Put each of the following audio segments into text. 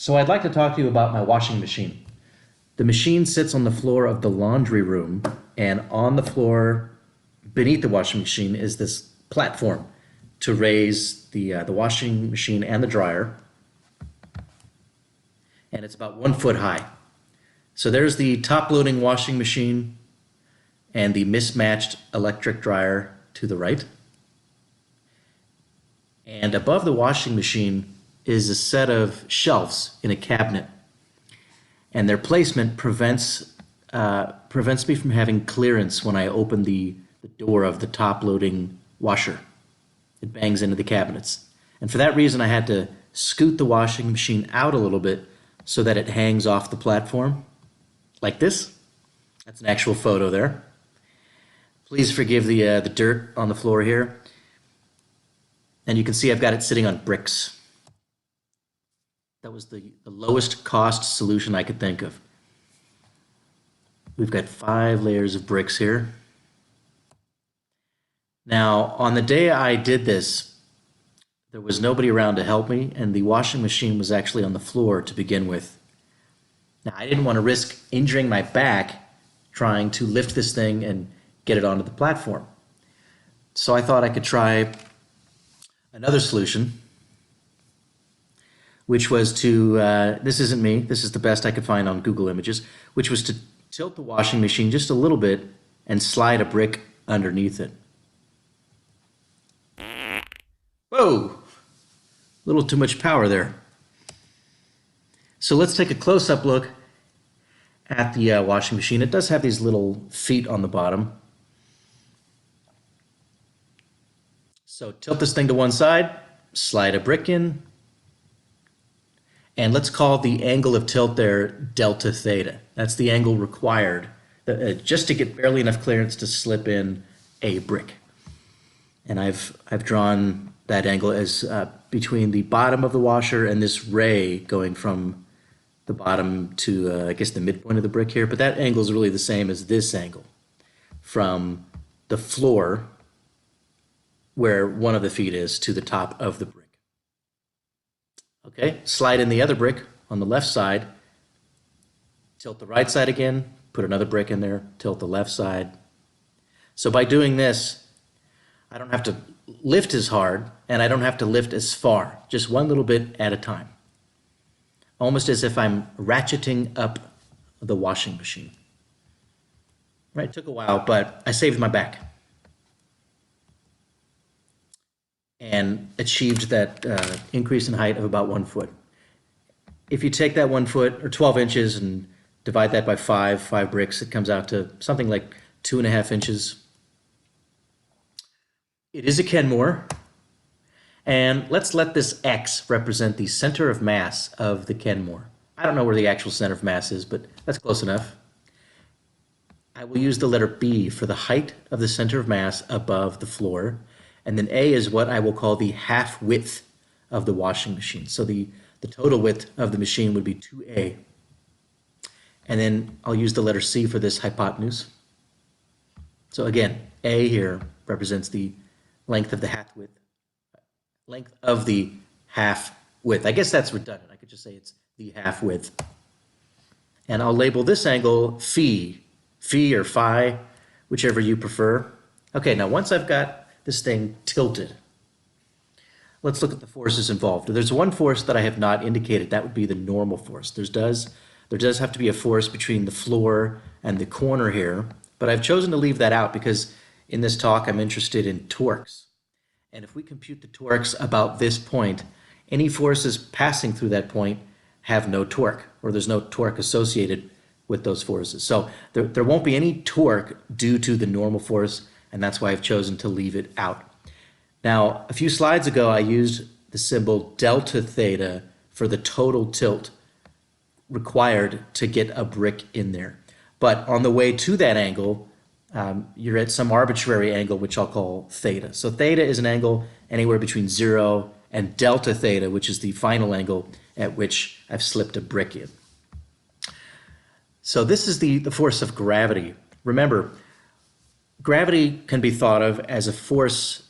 So I'd like to talk to you about my washing machine. The machine sits on the floor of the laundry room, and on the floor beneath the washing machine is this platform to raise the washing machine and the dryer, and it's about 1 foot high. So there's the top-loading washing machine and the mismatched electric dryer to the right. And above the washing machine is a set of shelves in a cabinet. And their placement prevents me from having clearance when I open the door of the top-loading washer. It bangs into the cabinets. And for that reason, I had to scoot the washing machine out a little bit so that it hangs off the platform, like this. That's an actual photo there. Please forgive the dirt on the floor here. And you can see I've got it sitting on bricks. That was the lowest cost solution I could think of. We've got 5 layers of bricks here. Now, on the day I did this, there was nobody around to help me, and the washing machine was actually on the floor to begin with. Now, I didn't want to risk injuring my back trying to lift this thing and get it onto the platform. So I thought I could try another solution, which was to, this isn't me, this is the best I could find on Google Images, which was to tilt the washing machine just a little bit and slide a brick underneath it. Whoa! A little too much power there. So let's take a close-up look at the washing machine. It does have these little feet on the bottom. So tilt this thing to one side, slide a brick in, and let's call the angle of tilt there delta theta. That's the angle required just to get barely enough clearance to slip in a brick. And I've drawn that angle as between the bottom of the washer and this ray going from the bottom to, I guess, the midpoint of the brick here. But that angle is really the same as this angle from the floor, where one of the feet is, to the top of the brick. Okay, slide in the other brick on the left side, tilt the right side again, put another brick in there, tilt the left side. So by doing this, I don't have to lift as hard and I don't have to lift as far, just one little bit at a time. Almost as if I'm ratcheting up the washing machine. Right, it took a while, but I saved my back and achieved that increase in height of about 1 foot. If you take that 1 foot or 12 inches and divide that by five bricks, it comes out to something like 2.5 inches. It is a Kenmore, and let's let this X represent the center of mass of the Kenmore. I don't know where the actual center of mass is, but that's close enough. I will use the letter B for the height of the center of mass above the floor, and then A is what I will call the half width of the washing machine. So the total width of the machine would be 2A. And then I'll use the letter C for this hypotenuse. So again, A here represents the length of the half width. Length of the half width. I guess that's redundant. I could just say it's the half width. And I'll label this angle phi or phi, whichever you prefer. Okay, now once I've got this thing tilted, let's look at the forces involved. There's one force that I have not indicated. That would be the normal force. There does have to be a force between the floor and the corner here, but I've chosen to leave that out because in this talk I'm interested in torques. And if we compute the torques about this point, any forces passing through that point have no torque, or there's no torque associated with those forces. So there won't be any torque due to the normal force, and that's why I've chosen to leave it out. Now, a few slides ago, I used the symbol delta theta for the total tilt required to get a brick in there. But on the way to that angle, you're at some arbitrary angle, which I'll call theta. So theta is an angle anywhere between 0 and delta theta, which is the final angle at which I've slipped a brick in. So this is the force of gravity. Remember, gravity can be thought of as a force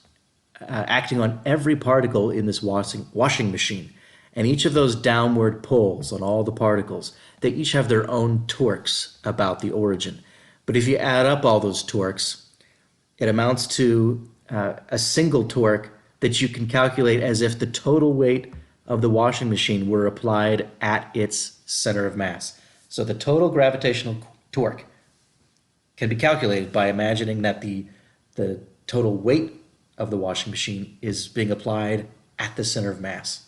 acting on every particle in this washing machine. And each of those downward pulls on all the particles, they each have their own torques about the origin. But if you add up all those torques, it amounts to a single torque that you can calculate as if the total weight of the washing machine were applied at its center of mass. So the total gravitational torque can be calculated by imagining that the total weight of the washing machine is being applied at the center of mass.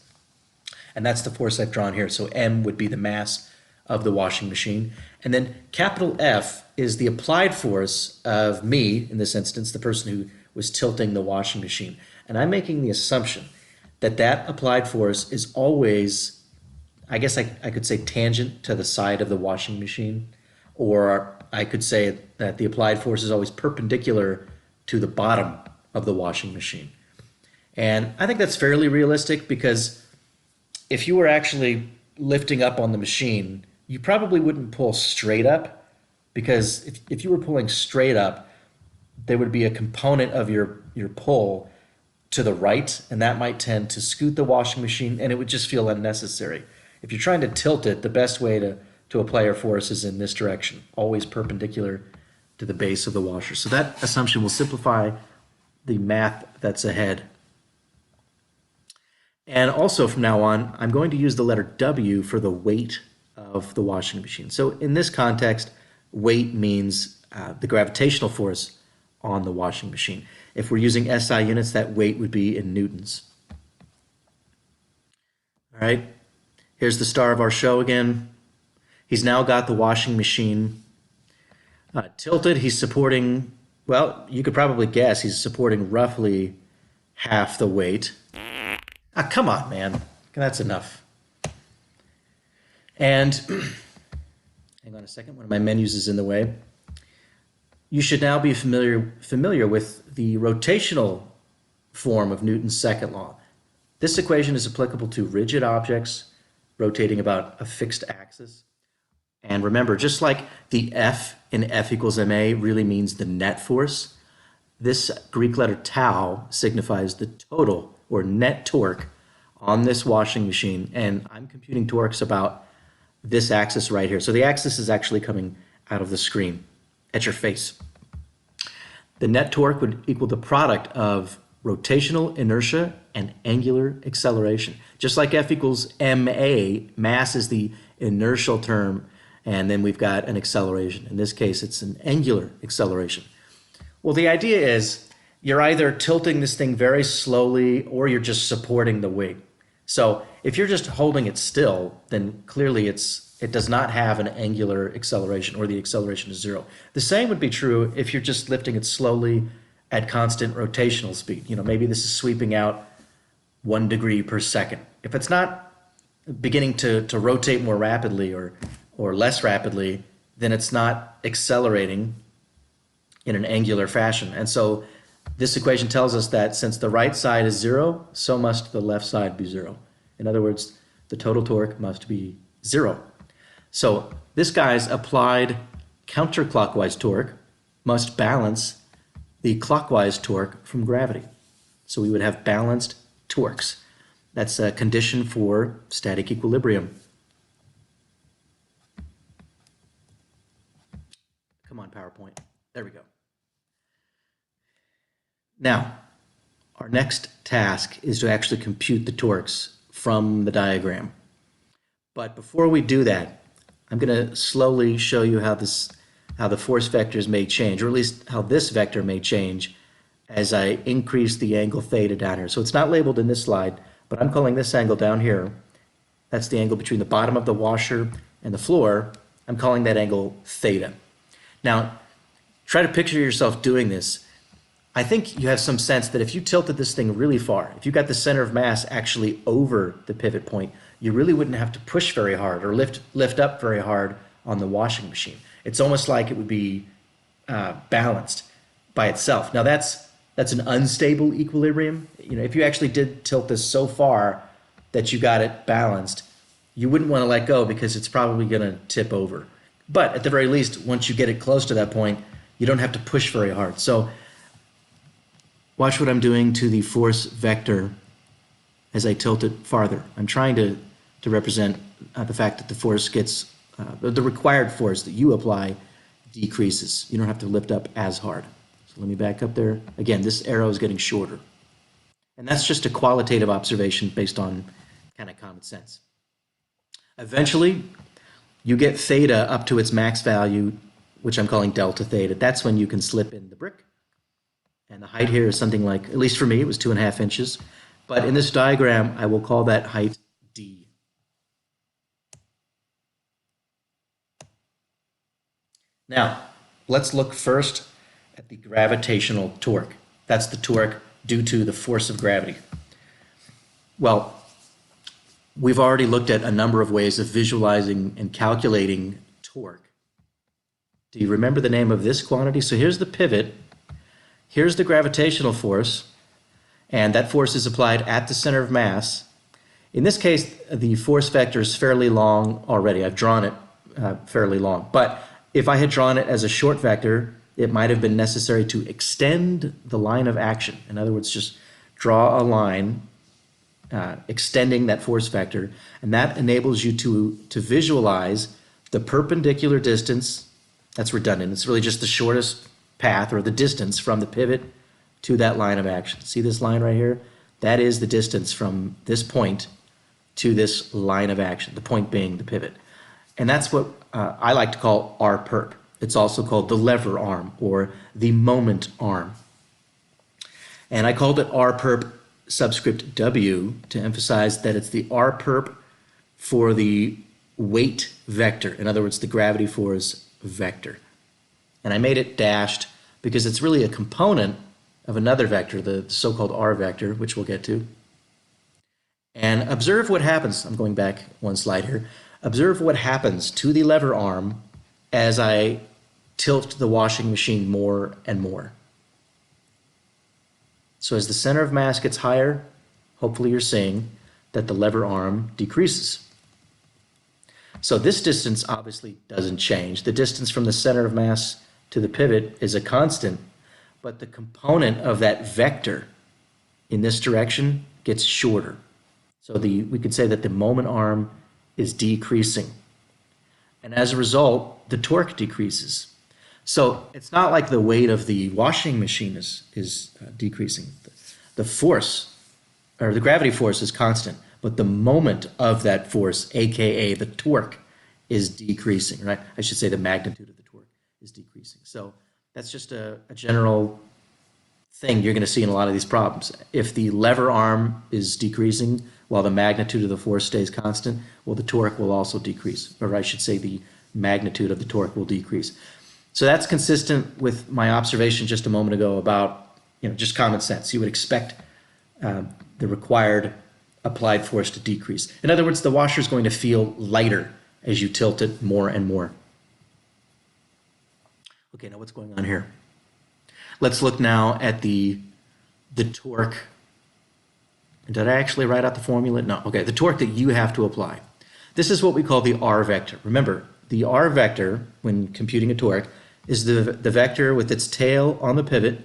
And that's the force I've drawn here. So M would be the mass of the washing machine. And then capital F is the applied force of me, in this instance, the person who was tilting the washing machine. And I'm making the assumption that that applied force is always, I guess I could say, tangent to the side of the washing machine. Or I could say that the applied force is always perpendicular to the bottom of the washing machine. And I think that's fairly realistic, because if you were actually lifting up on the machine, you probably wouldn't pull straight up, because if you were pulling straight up, there would be a component of your pull to the right, and that might tend to scoot the washing machine, and it would just feel unnecessary. If you're trying to tilt it, the best way to apply your force is in this direction, always perpendicular to the base of the washer. So that assumption will simplify the math that's ahead. And also from now on, I'm going to use the letter W for the weight of the washing machine. So in this context, weight means the gravitational force on the washing machine. If we're using SI units, that weight would be in newtons. All right, here's the star of our show again. He's now got the washing machine tilted. He's supporting, well, you could probably guess he's supporting roughly half the weight. Ah, come on, man. That's enough. And hang on a second, one of my menus is in the way. You should now be familiar with the rotational form of Newton's second law. This equation is applicable to rigid objects rotating about a fixed axis. And remember, just like the F in F equals ma really means the net force, this Greek letter tau signifies the total or net torque on this washing machine. And I'm computing torques about this axis right here. So the axis is actually coming out of the screen at your face. The net torque would equal the product of rotational inertia and angular acceleration. Just like F equals ma, mass is the inertial term, and then we've got an acceleration. In this case, it's an angular acceleration. Well, the idea is you're either tilting this thing very slowly or you're just supporting the weight. So if you're just holding it still, then clearly it does not have an angular acceleration, or the acceleration is zero. The same would be true if you're just lifting it slowly at constant rotational speed. You know, maybe this is sweeping out 1 degree per second. If it's not beginning to rotate more rapidly or less rapidly, then it's not accelerating in an angular fashion. And so this equation tells us that since the right side is zero, so must the left side be zero. In other words, the total torque must be zero. So this guy's applied counterclockwise torque must balance the clockwise torque from gravity. So we would have balanced torques. That's a condition for static equilibrium. Come on, PowerPoint. There we go. Now, our next task is to actually compute the torques from the diagram. But before we do that, I'm going to slowly show you how the force vectors may change, or at least how this vector may change as I increase the angle theta down here. So it's not labeled in this slide, but I'm calling this angle down here, that's the angle between the bottom of the washer and the floor, I'm calling that angle theta. Now, try to picture yourself doing this. I think you have some sense that if you tilted this thing really far, if you got the center of mass actually over the pivot point, you really wouldn't have to push very hard or lift up very hard on the washing machine. It's almost like it would be balanced by itself. Now that's an unstable equilibrium. You know, if you actually did tilt this so far that you got it balanced, you wouldn't want to let go because it's probably going to tip over. But at the very least, once you get it close to that point, you don't have to push very hard. So watch what I'm doing to the force vector as I tilt it farther. I'm trying to represent the fact that the force gets, the required force that you apply decreases. You don't have to lift up as hard. So let me back up there. Again, this arrow is getting shorter. And that's just a qualitative observation based on kind of common sense. Eventually, you get theta up to its max value, which I'm calling delta theta. That's when you can slip in the brick. And the height here is something like, at least for me, it was 2.5 inches. But in this diagram, I will call that height d. Now, let's look first at the gravitational torque. That's the torque due to the force of gravity. Well, we've already looked at a number of ways of visualizing and calculating torque. Do you remember the name of this quantity? So here's the pivot, here's the gravitational force, and that force is applied at the center of mass. In this case, the force vector is fairly long already. I've drawn it fairly long. But if I had drawn it as a short vector, it might have been necessary to extend the line of action. In other words, just draw a line extending that force vector, and that enables you to visualize the perpendicular distance. That's redundant. It's really just the shortest path or the distance from the pivot to that line of action. See this line right here? That is the distance from this point to this line of action, the point being the pivot. And that's what I like to call R perp. It's also called the lever arm or the moment arm. And I called it R perp subscript W to emphasize that it's the R perp for the weight vector. In other words, the gravity force vector. And I made it dashed because it's really a component of another vector, the so-called R vector, which we'll get to. And observe what happens. I'm going back one slide here. Observe what happens to the lever arm as I tilt the washing machine more and more. So as the center of mass gets higher, hopefully you're seeing that the lever arm decreases. So this distance obviously doesn't change. The distance from the center of mass to the pivot is a constant, but the component of that vector in this direction gets shorter. So we could say that the moment arm is decreasing. And as a result, the torque decreases. So it's not like the weight of the washing machine is decreasing. The force, or the gravity force, is constant, but the moment of that force, aka the torque, is decreasing, right? I should say the magnitude of the torque is decreasing. So that's just a general thing you're going to see in a lot of these problems. If the lever arm is decreasing while the magnitude of the force stays constant, well, the torque will also decrease, or I should say the magnitude of the torque will decrease. So that's consistent with my observation just a moment ago about, just common sense. You would expect the required applied force to decrease. In other words, the washer is going to feel lighter as you tilt it more and more. Okay, now what's going on here? Let's look now at the torque. Did I actually write out the formula? No. Okay, the torque that you have to apply. This is what we call the R vector. Remember, the R vector, when computing a torque, is the vector with its tail on the pivot,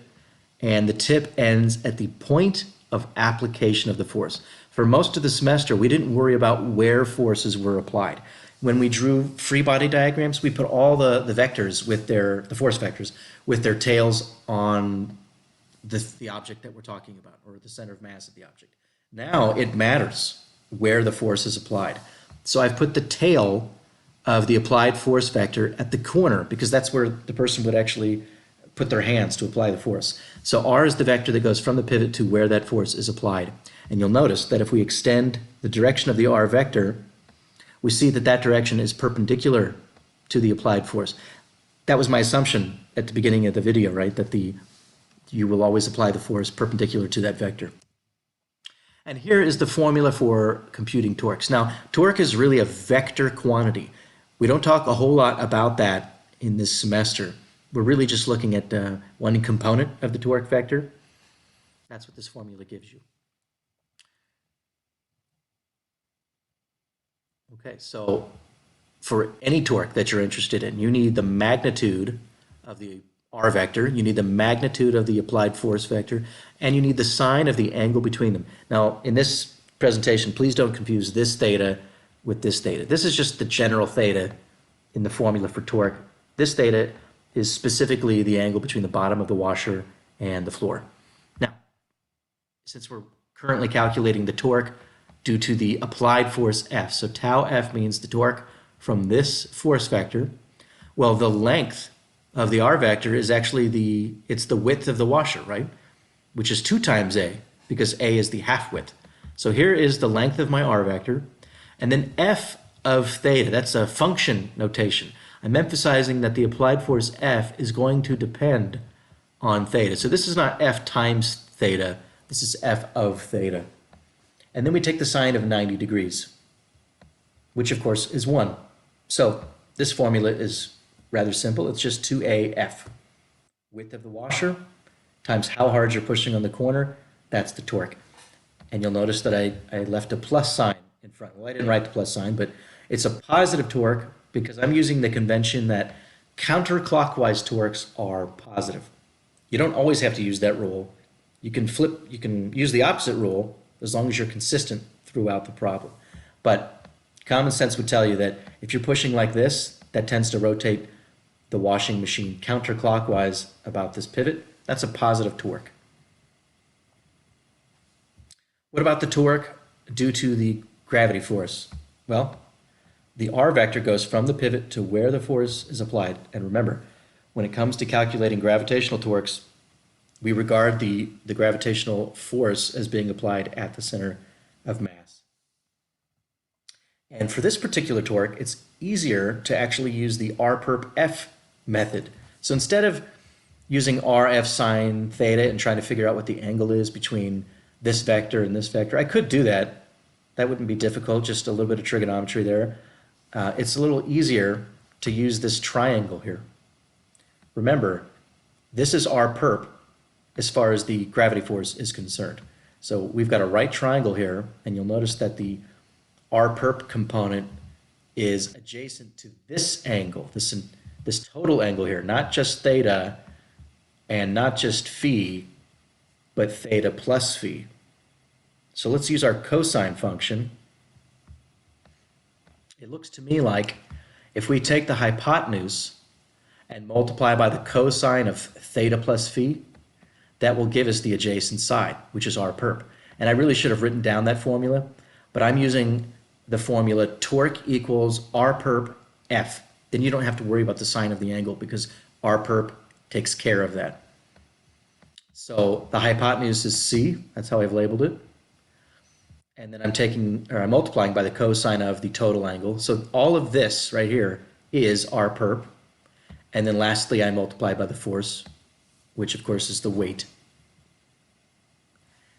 and the tip ends at the point of application of the force. For most of the semester, we didn't worry about where forces were applied. When we drew free body diagrams, we put all the vectors with the force vectors with their tails on the object that we're talking about, or the center of mass of the object. Now it matters where the force is applied. So I've put the tail of the applied force vector at the corner, because that's where the person would actually put their hands to apply the force. So R is the vector that goes from the pivot to where that force is applied. And you'll notice that if we extend the direction of the R vector, we see that that direction is perpendicular to the applied force. That was my assumption at the beginning of the video, right? That you will always apply the force perpendicular to that vector. And here is the formula for computing torques. Now, torque is really a vector quantity. We don't talk a whole lot about that in this semester. We're really just looking at one component of the torque vector. That's what this formula gives you. Okay, so for any torque that you're interested in, you need the magnitude of the R vector, you need the magnitude of the applied force vector, and you need the sine of the angle between them. Now, in this presentation, please don't confuse this theta with this theta. This is just the general theta in the formula for torque. This theta is specifically the angle between the bottom of the washer and the floor. Now, since we're currently calculating the torque due to the applied force F, so tau F means the torque from this force vector, well, the length of the R vector is actually it's the width of the washer, right? Which is 2 times A, because A is the half width. So here is the length of my R vector, and then F of theta, that's a function notation. I'm emphasizing that the applied force F is going to depend on theta. So this is not F times theta, this is F of theta. And then we take the sine of 90 degrees, which of course is 1. So this formula is rather simple. It's just 2AF. Width of the washer times how hard you're pushing on the corner, that's the torque. And you'll notice that I left a plus sign in front. Well, I didn't write the plus sign, but it's a positive torque because I'm using the convention that counterclockwise torques are positive. You don't always have to use that rule. You can use the opposite rule as long as you're consistent throughout the problem. But common sense would tell you that if you're pushing like this, that tends to rotate the washing machine counterclockwise about this pivot. That's a positive torque. What about the torque due to the gravity force? Well, the R vector goes from the pivot to where the force is applied. And remember, when it comes to calculating gravitational torques, we regard the gravitational force as being applied at the center of mass. And for this particular torque, it's easier to actually use the R perp F method. So instead of using RF sine theta and trying to figure out what the angle is between this vector and this vector, I could do that. That wouldn't be difficult, just a little bit of trigonometry there. It's a little easier to use this triangle here. Remember, this is R perp as far as the gravity force is concerned. So we've got a right triangle here, and you'll notice that the R perp component is adjacent to this angle, this total angle here, not just theta and not just phi, but theta plus phi. So let's use our cosine function. It looks to me like if we take the hypotenuse and multiply by the cosine of theta plus phi, that will give us the adjacent side, which is R perp. And I really should have written down that formula, but I'm using the formula torque equals R perp F. Then you don't have to worry about the sign of the angle because R perp takes care of that. So the hypotenuse is C, that's how I've labeled it. And then I'm multiplying by the cosine of the total angle. So all of this right here is R perp. And then lastly, I multiply by the force, which of course is the weight.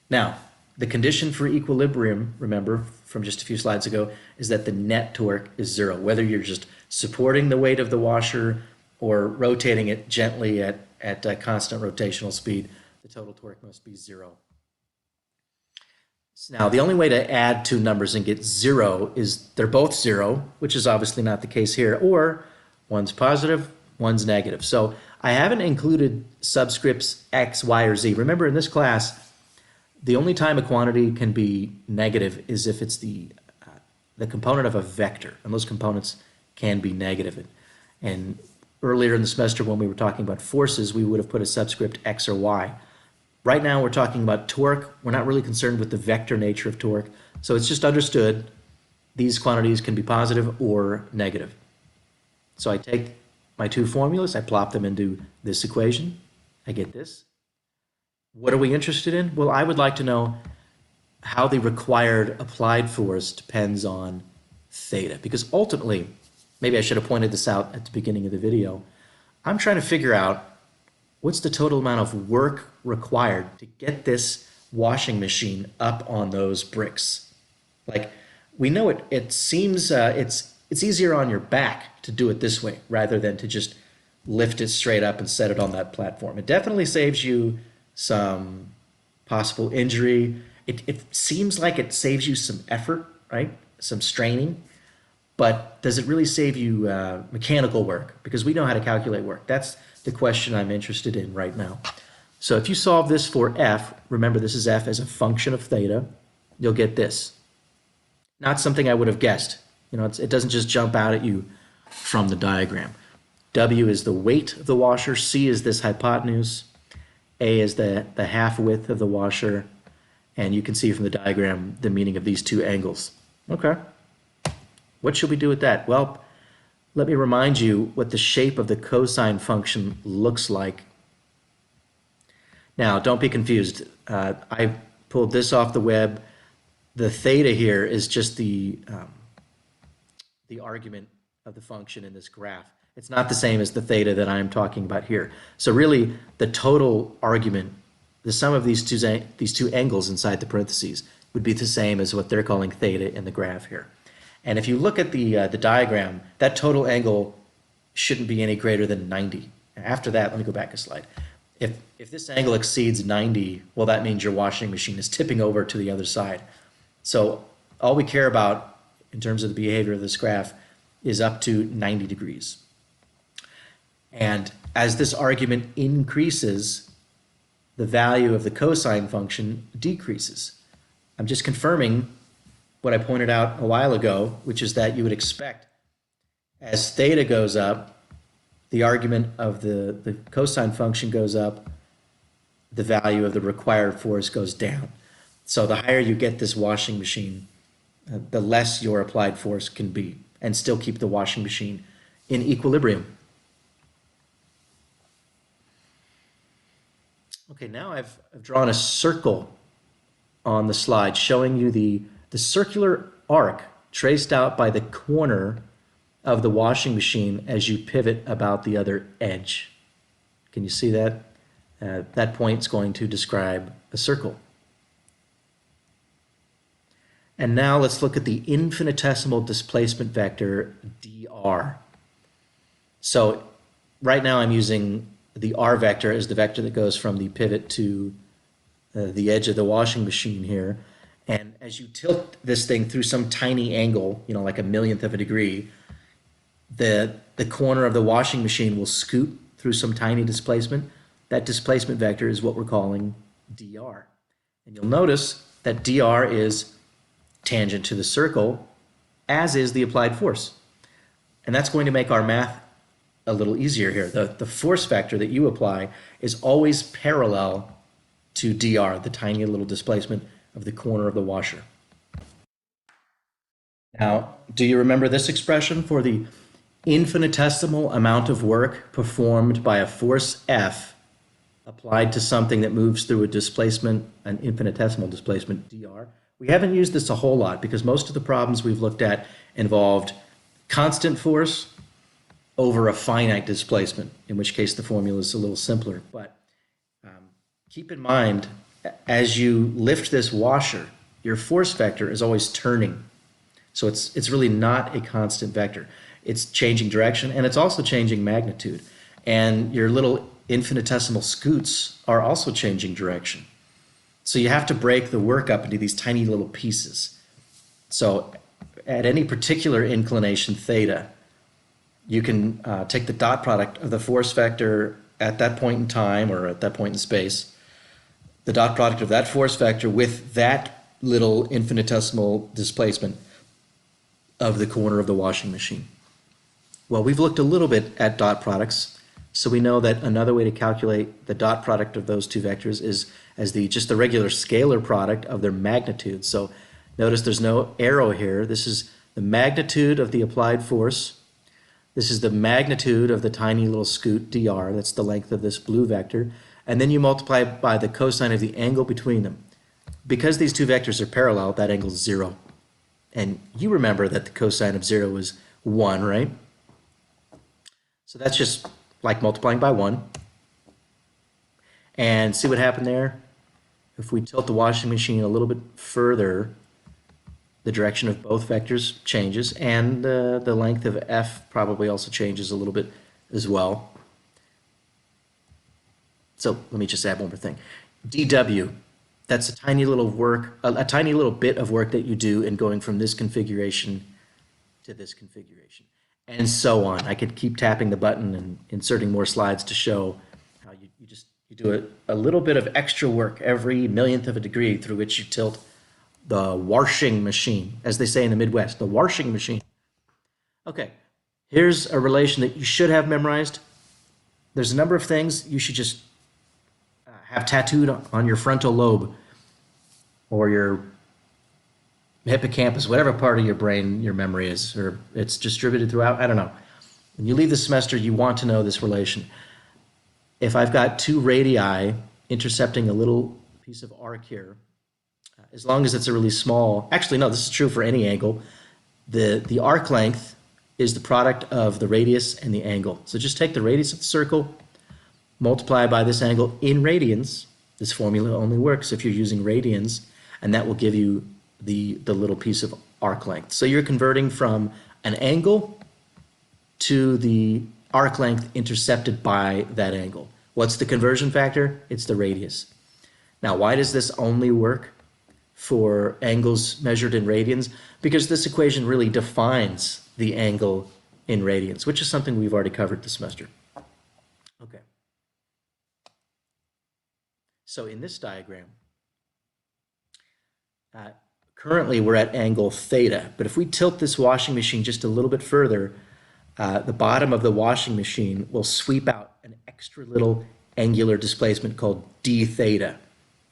Now, the condition for equilibrium, remember from just a few slides ago, is that the net torque is 0. Whether you're just supporting the weight of the washer or rotating it gently at a constant rotational speed, the total torque must be 0. Now, the only way to add two numbers and get 0 is they're both 0, which is obviously not the case here, or one's positive, one's negative. So I haven't included subscripts x, y, or z. Remember, in this class, the only time a quantity can be negative is if it's the component of a vector, and those components can be negative. And earlier in the semester when we were talking about forces, we would have put a subscript x or y. Right now we're talking about torque. We're not really concerned with the vector nature of torque, so it's just understood these quantities can be positive or negative. So I take my two formulas, I plop them into this equation, I get this. What are we interested in? Well, I would like to know how the required applied force depends on theta, because ultimately, maybe I should have pointed this out at the beginning of the video, I'm trying to figure out what's the total amount of work required to get this washing machine up on those bricks. Like, we know it seems it's easier on your back to do it this way rather than to just lift it straight up and set it on that platform. It definitely saves you some possible injury. It seems like it saves you some effort, right? Some straining. But does it really save you mechanical work? Because we know how to calculate work. That's the question I'm interested in right now. So if you solve this for f, remember this is f as a function of theta. you'll get this. Not something I would have guessed. It doesn't just jump out at you from the diagram. W is the weight of the washer, C is this hypotenuse, A is the half width of the washer, and you can see from the diagram the meaning of these two angles. Okay. What should we do with that? Well, let me remind you what the shape of the cosine function looks like. Now, don't be confused. I pulled this off the web. The theta here is just the argument of the function in this graph. It's not the same as the theta that I'm talking about here. So really, the total argument, the sum of these two angles inside the parentheses, would be the same as what they're calling theta in the graph here. And if you look at the diagram, that total angle shouldn't be any greater than 90. After that, let me go back a slide. If this angle exceeds 90, well, that means your washing machine is tipping over to the other side. So all we care about in terms of the behavior of this graph is up to 90 degrees. And as this argument increases, the value of the cosine function decreases. I'm just confirming what I pointed out a while ago, which is that you would expect as theta goes up, the argument of the cosine function goes up, the value of the required force goes down. So the higher you get this washing machine, the less your applied force can be, and still keep the washing machine in equilibrium. Okay, now I've drawn a circle on the slide showing you the circular arc traced out by the corner of the washing machine as you pivot about the other edge. Can you see that? That point's going to describe a circle. And now let's look at the infinitesimal displacement vector dr. So right now I'm using the r vector as the vector that goes from the pivot to the edge of the washing machine here. And as you tilt this thing through some tiny angle, like a millionth of a degree, the corner of the washing machine will scoot through some tiny displacement. That displacement vector is what we're calling dr. And you'll notice that dr is tangent to the circle, as is the applied force. And that's going to make our math a little easier here. The force vector that you apply is always parallel to dr, the tiny little displacement of the corner of the washer. Now, do you remember this expression for the infinitesimal amount of work performed by a force F applied to something that moves through a displacement, an infinitesimal displacement, dr? We haven't used this a whole lot because most of the problems we've looked at involved constant force over a finite displacement, in which case the formula is a little simpler. But keep in mind, as you lift this washer, your force vector is always turning. So it's really not a constant vector. It's changing direction, and it's also changing magnitude. And your little infinitesimal scoots are also changing direction. So you have to break the work up into these tiny little pieces. So at any particular inclination theta, you can take the dot product of the force vector at that point in time or at that point in space, the dot product of that force vector with that little infinitesimal displacement of the corner of the washing machine. Well, we've looked a little bit at dot products, so we know that another way to calculate the dot product of those two vectors is as just the regular scalar product of their magnitude. So notice there's no arrow here. This is the magnitude of the applied force. This is the magnitude of the tiny little scoot dr. That's the length of this blue vector. And then you multiply by the cosine of the angle between them. Because these two vectors are parallel, that angle is 0. And you remember that the cosine of 0 is 1, right? So that's just like multiplying by 1. And see what happened there? If we tilt the washing machine a little bit further, the direction of both vectors changes, and the length of f probably also changes a little bit as well. So let me just add one more thing. dw, that's a tiny little bit of work that you do in going from this configuration to this configuration, and so on. I could keep tapping the button and inserting more slides to show how you do a little bit of extra work every millionth of a degree through which you tilt the washing machine, as they say in the Midwest, the washing machine. Okay, here's a relation that you should have memorized. There's a number of things you should just have tattooed on your frontal lobe or your hippocampus, whatever part of your brain your memory is, or it's distributed throughout. I don't know. When you leave the semester, you want to know this relation. If I've got two radii intercepting a little piece of arc here, as long as it's a really small, actually no, this is true for any angle, the arc length is the product of the radius and the angle. So just take the radius of the circle, multiply by this angle in radians. This formula only works if you're using radians, and that will give you the little piece of arc length. So you're converting from an angle to the arc length intercepted by that angle. What's the conversion factor? It's the radius. Now, why does this only work for angles measured in radians? Because this equation really defines the angle in radians, which is something we've already covered this semester. Okay. So in this diagram, currently we're at angle theta, but if we tilt this washing machine just a little bit further, the bottom of the washing machine will sweep out an extra little angular displacement called d theta.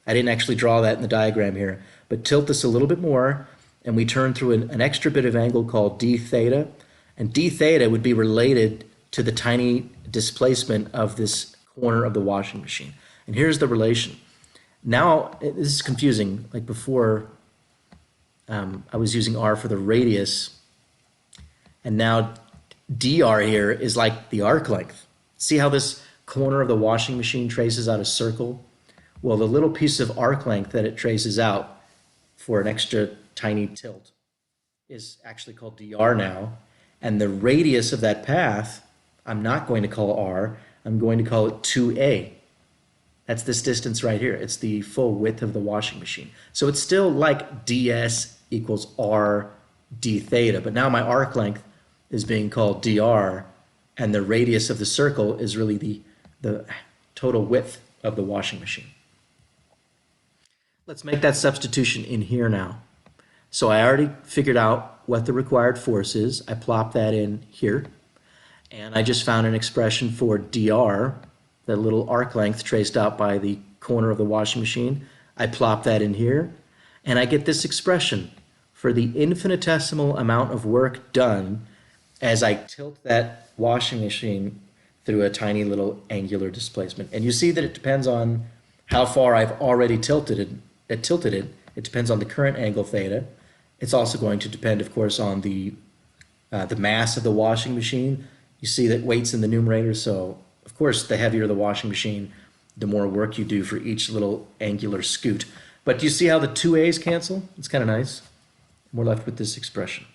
I didn't actually draw that in the diagram here, but tilt this a little bit more and we turn through an extra bit of angle called d theta, and d theta would be related to the tiny displacement of this corner of the washing machine. And here's the relation. Now, this is confusing. Like before, I was using r for the radius, and now dr here is like the arc length. See how this corner of the washing machine traces out a circle? Well, the little piece of arc length that it traces out for an extra tiny tilt is actually called dr now, and the radius of that path, I'm not going to call r, I'm going to call it 2a. That's this distance right here. It's the full width of the washing machine. So it's still like ds equals r d theta, but now my arc length is being called dr, and the radius of the circle is really the total width of the washing machine. Let's make that substitution in here now. So I already figured out what the required force is. I plopped that in here, and I just found an expression for dr, the little arc length traced out by the corner of the washing machine. I plop that in here, and I get this expression for the infinitesimal amount of work done as I tilt that washing machine through a tiny little angular displacement. And you see that it depends on how far I've already tilted it. It depends on the current angle theta. It's also going to depend, of course, on the mass of the washing machine. You see that weight's in the numerator, so of course the heavier the washing machine, the more work you do for each little angular scoot. But do you see how the two a's cancel? It's kind of nice. We're left with this expression.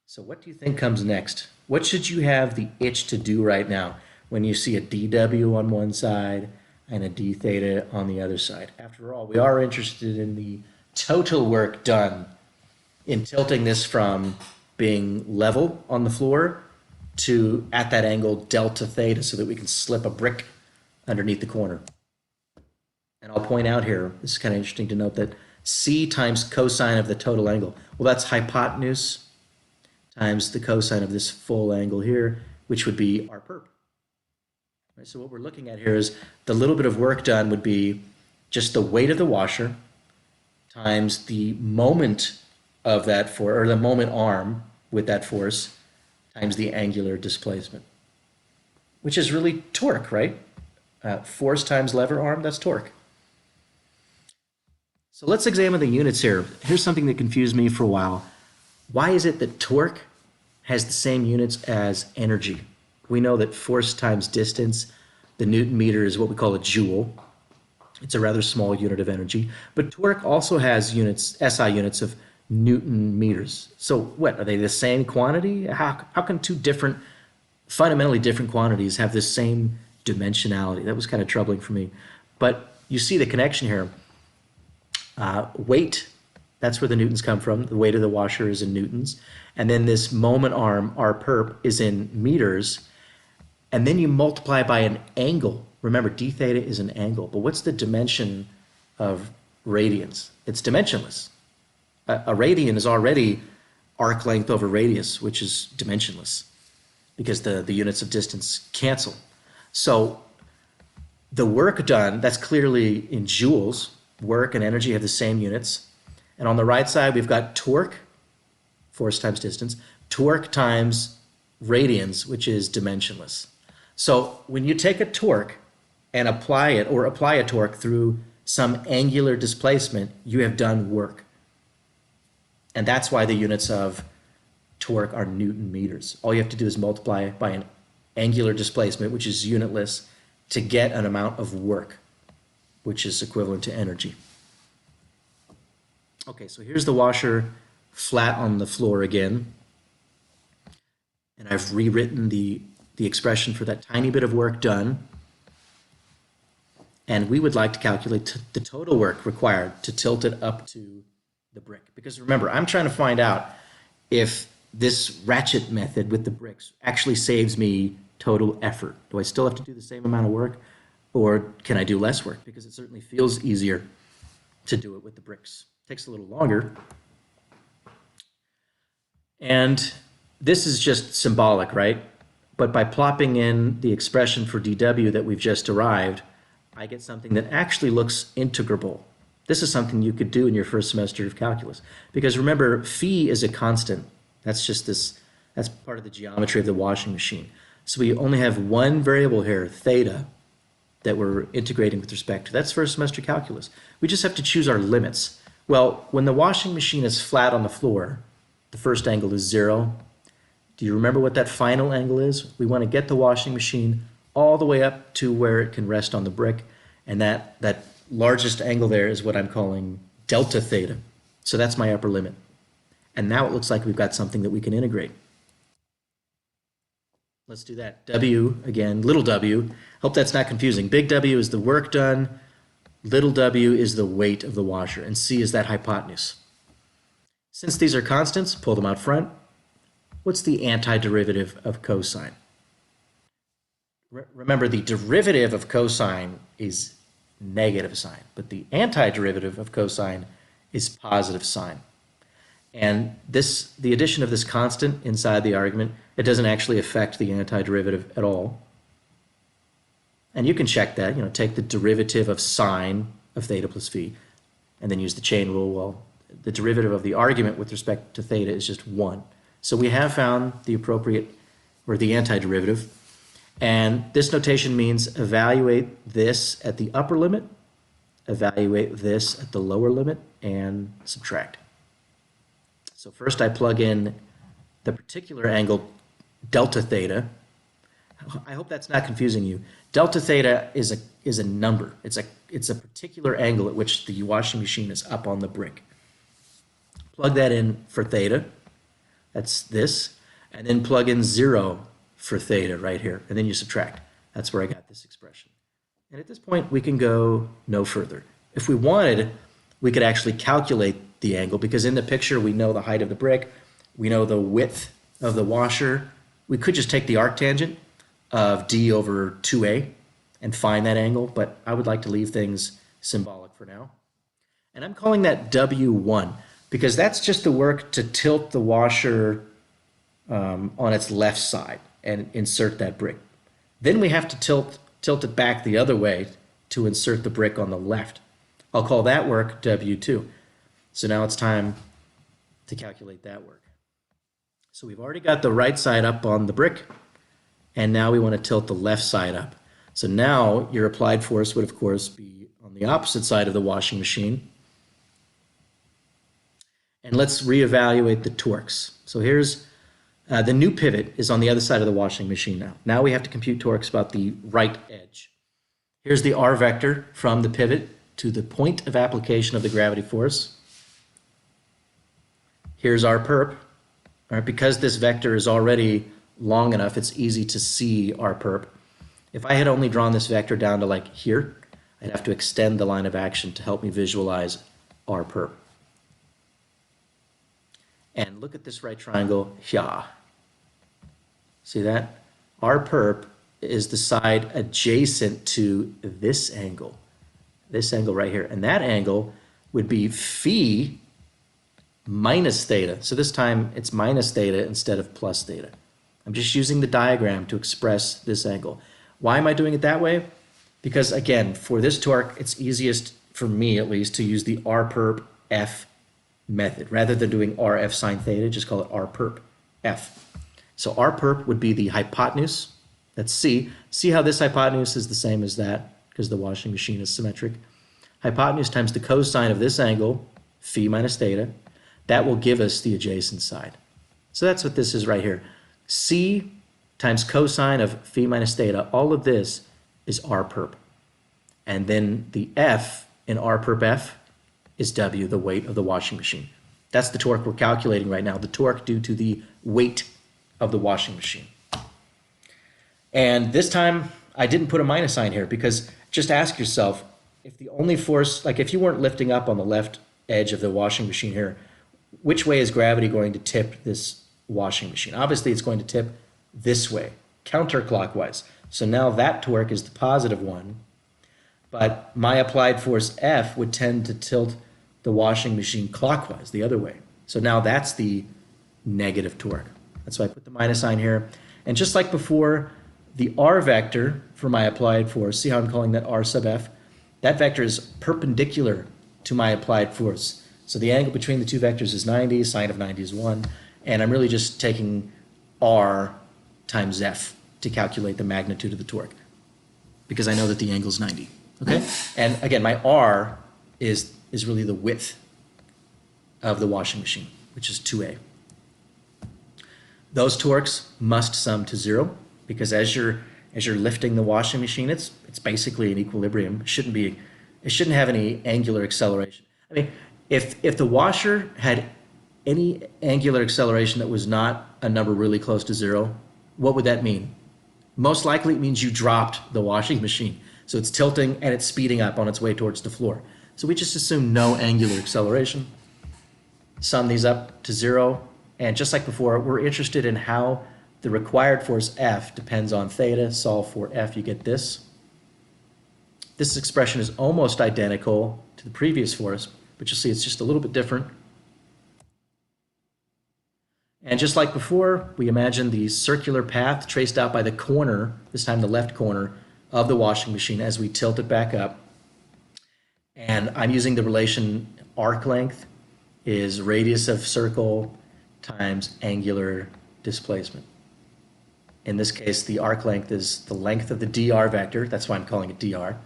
So what do you think comes next? What should you have the itch to do right now when you see a dw on one side and a d theta on the other side? After all, we are interested in the total work done in tilting this from being level on the floor to at that angle delta theta so that we can slip a brick underneath the corner. And I'll point out here, this is kind of interesting to note that c times cosine of the total angle, well, that's hypotenuse times the cosine of this full angle here, which would be r perp. Right, so what we're looking at here is the little bit of work done would be just the weight of the washer times the moment of that force, or the moment arm with that force, times the angular displacement, which is really torque, right? Force times lever arm, that's torque. So let's examine the units here. Here's something that confused me for a while. Why is it that torque has the same units as energy? We know that force times distance, the Newton meter is what we call a joule. It's a rather small unit of energy. But torque also has units, SI units of Newton meters. So what, are they the same quantity? How can two different, fundamentally different quantities have the same dimensionality? That was kind of troubling for me. But you see the connection here. Weight, that's where the newtons come from. The weight of the washer is in newtons. And then this moment arm, r perp, is in meters. And then you multiply by an angle. Remember, d theta is an angle. But what's the dimension of radians. It's dimensionless. A radian is already arc length over radius, which is dimensionless because the units of distance cancel. So the work done, that's clearly in joules. Work and energy have the same units. And on the right side, we've got torque, force times distance, torque times radians, which is dimensionless. So when you take a torque and apply it, or apply a torque through some angular displacement, you have done work. And that's why the units of torque are Newton meters. All you have to do is multiply by an angular displacement, which is unitless, to get an amount of work, which is equivalent to energy. Okay, so here's the washer flat on the floor again. And I've rewritten the expression for that tiny bit of work done. And we would like to calculate the total work required to tilt it up to the brick. Because remember, I'm trying to find out if this ratchet method with the bricks actually saves me total effort. Do I still have to do the same amount of work, or can I do less work? Because it certainly feels easier to do it with the bricks. It takes a little longer. And this is just symbolic, right? But by plopping in the expression for dW that we've just derived, I get something that actually looks integrable. This is something you could do in your first semester of calculus. Because remember, phi is a constant. That's just this, that's part of the geometry of the washing machine. So we only have one variable here, theta, that we're integrating with respect to. That's first semester calculus. We just have to choose our limits. Well, when the washing machine is flat on the floor, the first angle is 0. Do you remember what that final angle is? We want to get the washing machine all the way up to where it can rest on the brick. And that largest angle there is what I'm calling delta theta. So that's my upper limit. And now it looks like we've got something that we can integrate. Let's do that. W, again, little w. Hope that's not confusing. Big W is the work done. Little w is the weight of the washer. And C is that hypotenuse. Since these are constants, pull them out front. What's the antiderivative of cosine? Remember, the derivative of cosine is negative sine, but the antiderivative of cosine is positive sine. And the addition of this constant inside the argument, it doesn't actually affect the antiderivative at all. And you can check that, take the derivative of sine of theta plus phi, and then use the chain rule. Well, the derivative of the argument with respect to theta is just 1. So we have found the appropriate, or the antiderivative. And this notation means evaluate this at the upper limit, evaluate this at the lower limit, and subtract. So first I plug in the particular angle delta theta. I hope that's not confusing you. Delta theta is a number. It's a particular angle at which the washing machine is up on the brick. Plug that in for theta. That's this. And then plug in 0 for theta right here. And then you subtract. That's where I got this expression. And at this point, we can go no further. If we wanted, we could actually calculate the angle, because in the picture, we know the height of the brick. We know the width of the washer. We could just take the arctangent of d over 2a and find that angle, but I would like to leave things symbolic for now. And I'm calling that W1, because that's just the work to tilt the washer on its left side and insert that brick. Then we have to tilt it back the other way to insert the brick on the left. I'll call that work W2. So now it's time to calculate that work. So we've already got the right side up on the brick, and now we want to tilt the left side up. So now your applied force would, of course, be on the opposite side of the washing machine. And let's reevaluate the torques. So here's the new pivot is on the other side of the washing machine now. Now we have to compute torques about the right edge. Here's the R vector from the pivot to the point of application of the gravity force. Here's our perp. All right, because this vector is already long enough, it's easy to see our perp. If I had only drawn this vector down to like here, I'd have to extend the line of action to help me visualize our perp. And look at this right triangle here. See that? Our perp is the side adjacent to this angle right here. And that angle would be phi minus theta. So this time it's minus theta instead of plus theta. I'm just using the diagram to express this angle. Why am I doing it that way? Because again, for this torque, it's easiest, for me at least, to use the R perp F method. Rather than doing RF sine theta, just call it R perp F. So R perp would be the hypotenuse, that's C. See how this hypotenuse is the same as that, because the washing machine is symmetric. Hypotenuse times the cosine of this angle, phi minus theta, that will give us the adjacent side. So that's what this is right here. C times cosine of phi minus theta, all of this is R perp. And then the F in R perp F is W, the weight of the washing machine. That's the torque we're calculating right now, the torque due to the weight of the washing machine. And this time, I didn't put a minus sign here because just ask yourself, if the only force, like if you weren't lifting up on the left edge of the washing machine here, which way is gravity going to tip this washing machine? Obviously, it's going to tip this way, counterclockwise. So now that torque is the positive one, but my applied force F would tend to tilt the washing machine clockwise, the other way. So now that's the negative torque. That's why I put the minus sign here. And just like before, the R vector for my applied force, see how I'm calling that R sub F? That vector is perpendicular to my applied force. So the angle between the two vectors is 90, sine of 90 is 1, and I'm really just taking R times F to calculate the magnitude of the torque because I know that the angle is 90, okay? And again, my R is really the width of the washing machine, which is 2A. Those torques must sum to 0 because as you're lifting the washing machine, it's basically in equilibrium. It shouldn't have any angular acceleration. I mean, if the washer had any angular acceleration that was not a number really close to 0, what would that mean? Most likely it means you dropped the washing machine. So it's tilting and it's speeding up on its way towards the floor. So we just assume no angular acceleration. Sum these up to 0. And just like before, we're interested in how the required force F depends on theta. Solve for F, you get this. This expression is almost identical to the previous force, but you'll see it's just a little bit different. And just like before, we imagine the circular path traced out by the corner, this time the left corner, of the washing machine as we tilt it back up. And I'm using the relation arc length is radius of circle times angular displacement. In this case, the arc length is the length of the dr vector, that's why I'm calling it dr,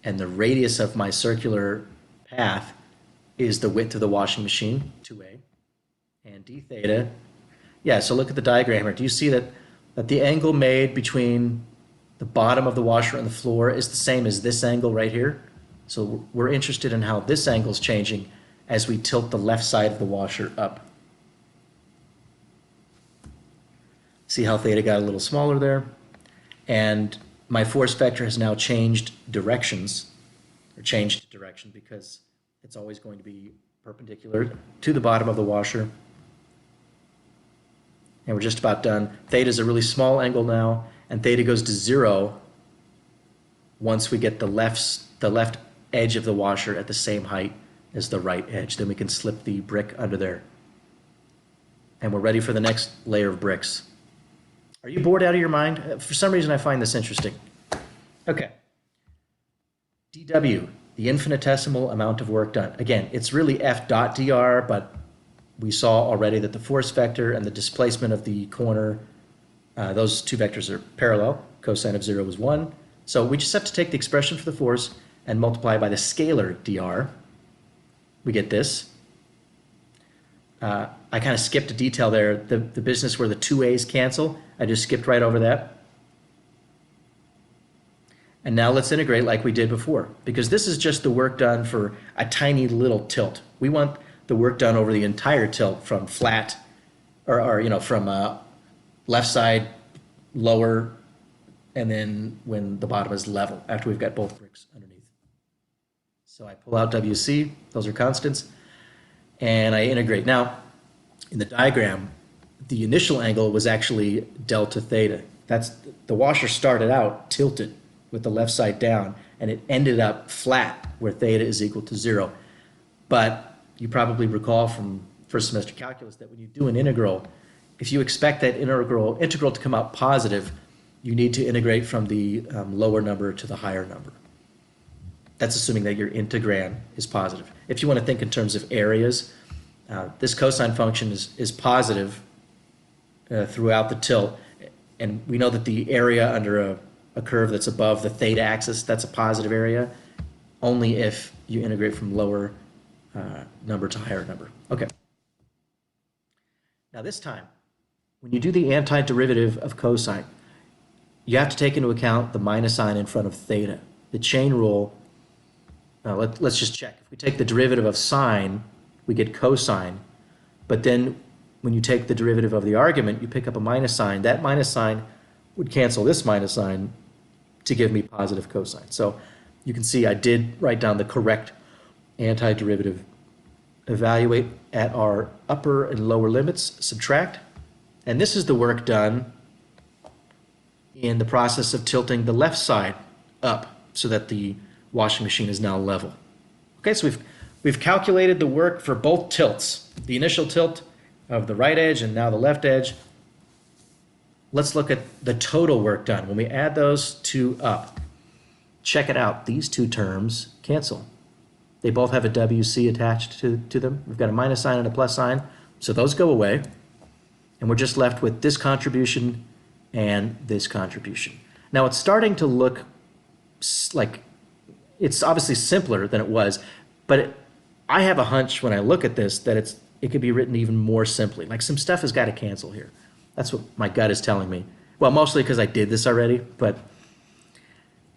and the radius of my circular path is the width of the washing machine, 2a, and d theta. Yeah, so look at the diagram here. Do you see that the angle made between the bottom of the washer and the floor is the same as this angle right here? So we're interested in how this angle is changing as we tilt the left side of the washer up. See how theta got a little smaller there? And my force vector has now changed directions, or changed direction because it's always going to be perpendicular to the bottom of the washer. And we're just about done. Theta is a really small angle now, and theta goes to 0 once we get the left edge of the washer at the same height as the right edge. Then we can slip the brick under there. And we're ready for the next layer of bricks. Are you bored out of your mind? For some reason, I find this interesting. Okay. dW, the infinitesimal amount of work done. Again, it's really F dot dr, but we saw already that the force vector and the displacement of the corner, those two vectors are parallel. Cosine of 0 is 1. So we just have to take the expression for the force and multiply by the scalar dr. We get this. I kind of skipped a detail there. The business where the two A's cancel, I just skipped right over that. And now let's integrate like we did before, because this is just the work done for a tiny little tilt. We want the work done over the entire tilt from flat, or from left side lower, and then when the bottom is level, after we've got both bricks underneath. So I pull out WC, those are constants, and I integrate. Now, in the diagram, the initial angle was actually delta theta. That's the washer started out tilted with the left side down, and it ended up flat where theta is equal to 0. But you probably recall from first semester calculus that when you do an integral, if you expect that integral to come out positive, you need to integrate from the lower number to the higher number. That's assuming that your integrand is positive. If you want to think in terms of areas, this cosine function is positive throughout the tilt, and we know that the area under a curve that's above the theta axis, that's a positive area, only if you integrate from lower number to higher number. Okay. Now this time, when you do the antiderivative of cosine, you have to take into account the minus sign in front of theta. The chain rule, let's just check. If we take the derivative of sine, we get cosine, but then when you take the derivative of the argument, you pick up a minus sign. That minus sign would cancel this minus sign to give me positive cosine. So you can see I did write down the correct antiderivative. Evaluate at our upper and lower limits, subtract. And this is the work done in the process of tilting the left side up so that the washing machine is now level. Okay, so we've calculated the work for both tilts, the initial tilt of the right edge and now the left edge. Let's look at the total work done. When we add those two up, check it out. These two terms cancel. They both have a WC attached to them. We've got a minus sign and a plus sign, so those go away. And we're just left with this contribution and this contribution. Now it's starting to look like it's obviously simpler than it was, but I have a hunch when I look at this that it could be written even more simply. Like some stuff has got to cancel here. That's what my gut is telling me. Well, mostly because I did this already, but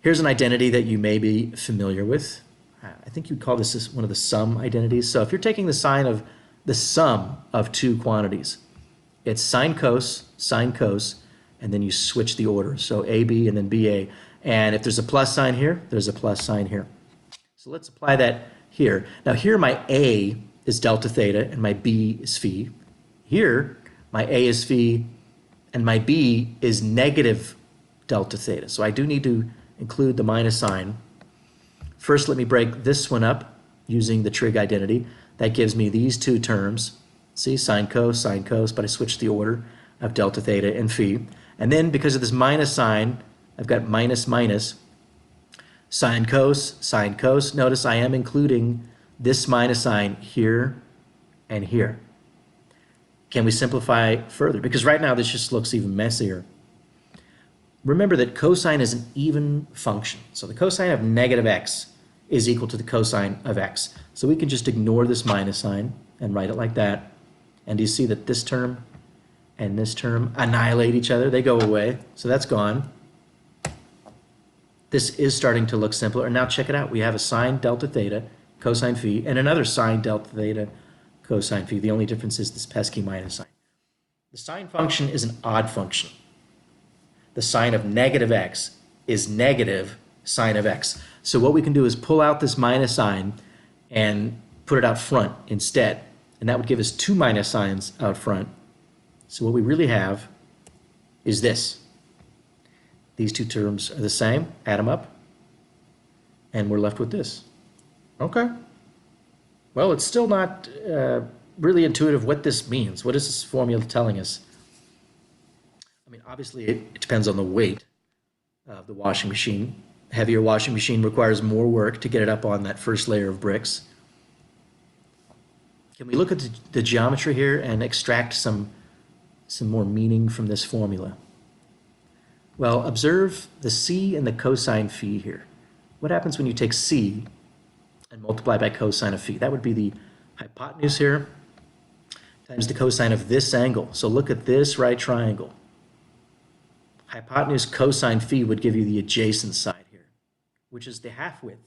here's an identity that you may be familiar with. I think you'd call this one of the sum identities. So if you're taking the sign of the sum of two quantities, it's sine cos, and then you switch the order. So AB and then BA. And if there's a plus sign here, there's a plus sign here. So let's apply that here. Now here my A is delta theta and my B is phi. Here my A is phi and my B is negative delta theta. So I do need to include the minus sign. First, let me break this one up using the trig identity. That gives me these two terms. See, sine cos, but I switched the order of delta theta and phi. And then because of this minus sign, I've got minus minus, sine cos. Notice I am including this minus sign here and here. Can we simplify further? Because right now this just looks even messier. Remember that cosine is an even function. So the cosine of negative x is equal to the cosine of x. So we can just ignore this minus sign and write it like that. And do you see that this term and this term annihilate each other? They go away. So that's gone. This is starting to look simpler. And now check it out. We have a sine delta theta, cosine phi, and another sine delta theta, cosine phi. The only difference is this pesky minus sign. The sine function is an odd function. The sine of negative x is negative sine of x. So what we can do is pull out this minus sign and put it out front instead. And that would give us two minus signs out front. So what we really have is this. These two terms are the same. Add them up. And we're left with this. Okay. Well, it's still not really intuitive what this means. What is this formula telling us? I mean, obviously, it depends on the weight of the washing machine. Heavier washing machine requires more work to get it up on that first layer of bricks. Can we look at the geometry here and extract some more meaning from this formula? Well, observe the c and the cosine phi here. What happens when you take c and multiply by cosine of phi? That would be the hypotenuse here times the cosine of this angle. So look at this right triangle. Hypotenuse cosine phi would give you the adjacent side here, which is the half width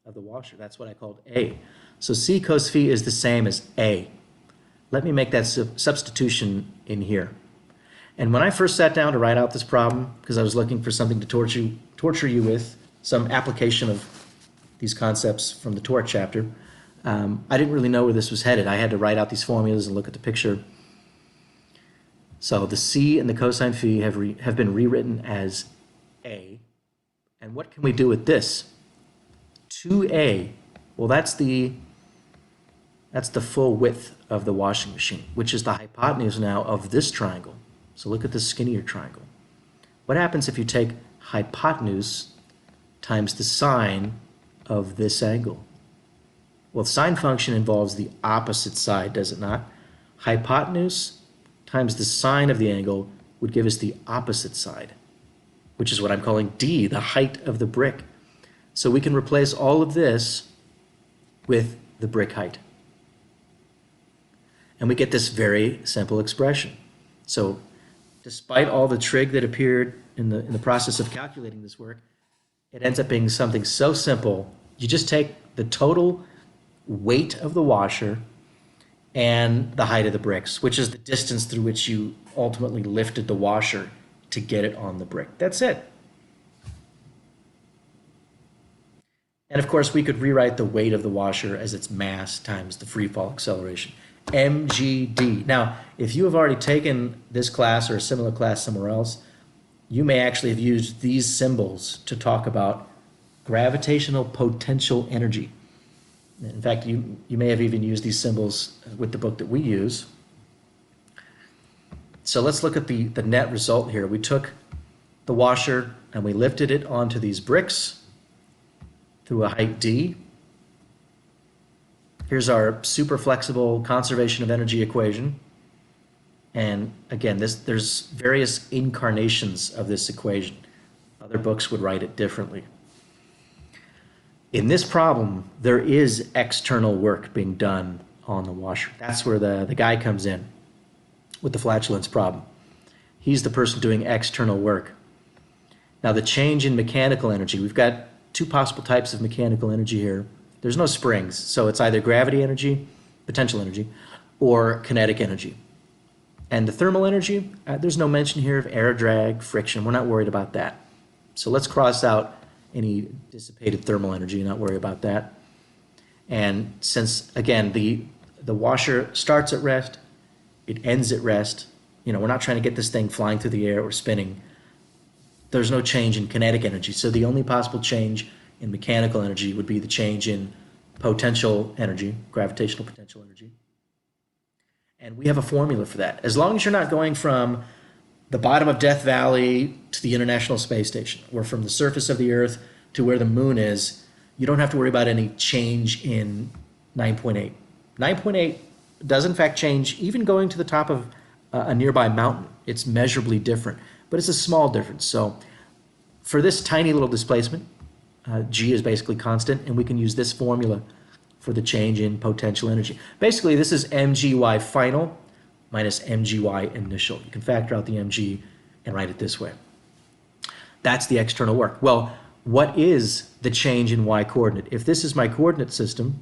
of the washer. That's what I called A. So C cos phi is the same as A. Let me make that substitution in here. And when I first sat down to write out this problem, because I was looking for something to torture you with, some application of these concepts from the torque chapter, I didn't really know where this was headed. I had to write out these formulas and look at the picture. So the C and the cosine phi have been rewritten as A. And what can we do with this? 2A, well, that's the That's the full width of the washing machine, which is the hypotenuse now of this triangle. So look at this skinnier triangle. What happens if you take hypotenuse times the sine of this angle? Well, the sine function involves the opposite side, does it not? Hypotenuse times the sine of the angle would give us the opposite side, which is what I'm calling d, the height of the brick. So we can replace all of this with the brick height. And we get this very simple expression. So despite all the trig that appeared in the process of calculating this work, it ends up being something so simple. You just take the total weight of the washer and the height of the bricks, which is the distance through which you ultimately lifted the washer to get it on the brick. That's it. And of course, we could rewrite the weight of the washer as its mass times the free fall acceleration, mgd. Now, if you have already taken this class or a similar class somewhere else, you may actually have used these symbols to talk about gravitational potential energy. In fact, you may have even used these symbols with the book that we use. So let's look at the net result here. We took the washer and we lifted it onto these bricks through a height d. Here's our super flexible conservation of energy equation. And again, there's various incarnations of this equation. Other books would write it differently. In this problem, there is external work being done on the washer. That's where the guy comes in with the flatulence problem. He's the person doing external work. Now, the change in mechanical energy, we've got two possible types of mechanical energy here. There's no springs, so it's either gravity energy, potential energy, or kinetic energy. And the thermal energy, there's no mention here of air drag, friction. We're not worried about that. So let's cross out any dissipated thermal energy, not worry about that. And since, again, the washer starts at rest, it ends at rest, we're not trying to get this thing flying through the air or spinning. There's no change in kinetic energy. So the only possible change in mechanical energy would be the change in potential energy, gravitational potential energy. And we have a formula for that. As long as you're not going from the bottom of Death Valley to the International Space Station, or from the surface of the Earth to where the moon is, you don't have to worry about any change in 9.8. 9.8 does in fact change even going to the top of a nearby mountain. It's measurably different, but it's a small difference. So for this tiny little displacement, g is basically constant, and we can use this formula for the change in potential energy. Basically, this is mgy final minus mgy initial. You can factor out the mg and write it this way. That's the external work. Well, what is the change in y-coordinate? If this is my coordinate system,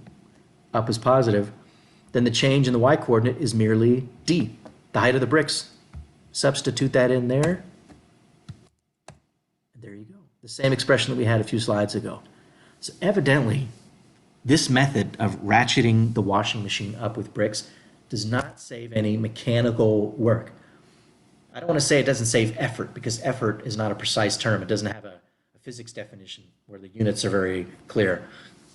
up is positive, then the change in the y-coordinate is merely d, the height of the bricks. Substitute that in there, and there you go. The same expression that we had a few slides ago. So evidently, this method of ratcheting the washing machine up with bricks does not save any mechanical work. I don't want to say it doesn't save effort, because effort is not a precise term. It doesn't have a physics definition where the units are very clear.